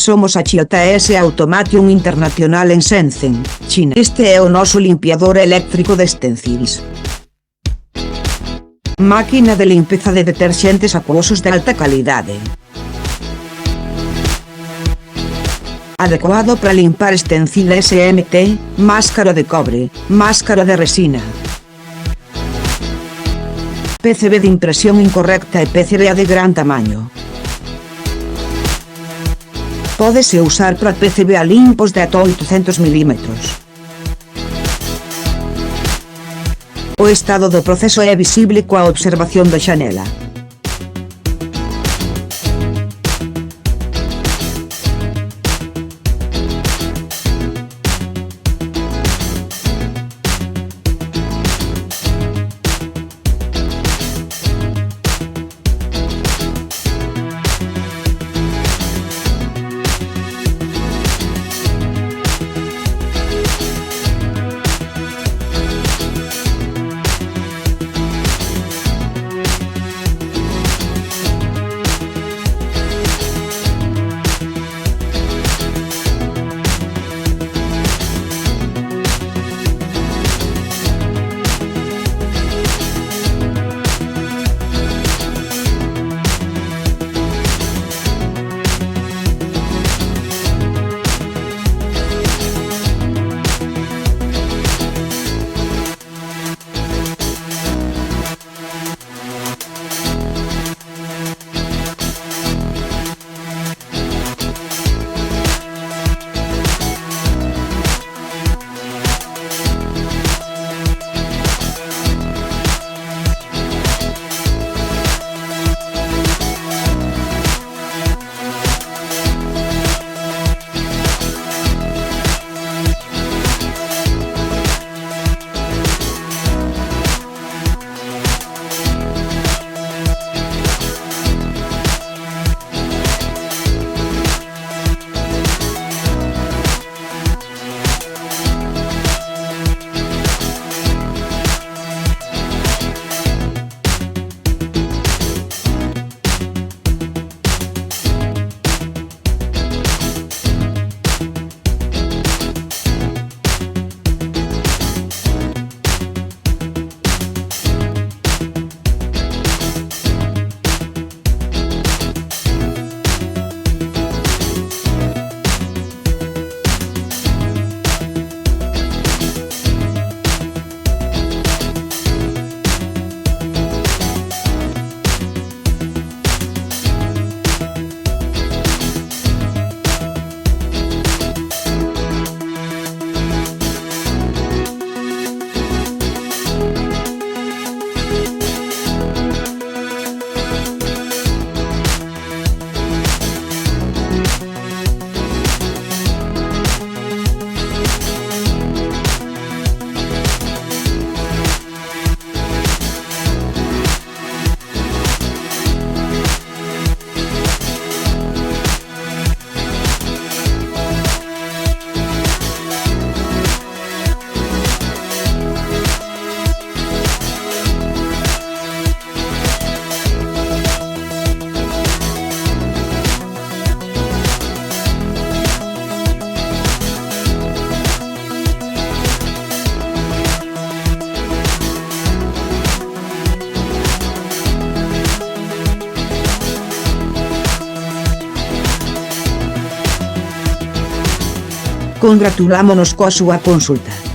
Somos a JS Automation Internacional en Shenzhen, China. Este é o noso limpiador eléctrico de stencils. Máquina de limpeza de deterxentes acuosos de alta calidade. Adecuado para limpar stencil SMT, máscara de cobre, máscara de resina. PCB de impresión incorrecta e PCBA de gran tamaño. Pódese usar para PCBA limpos de ata 800 mm. O estado do proceso é visible coa observación da xanela. Congratulámonos coa súa consulta.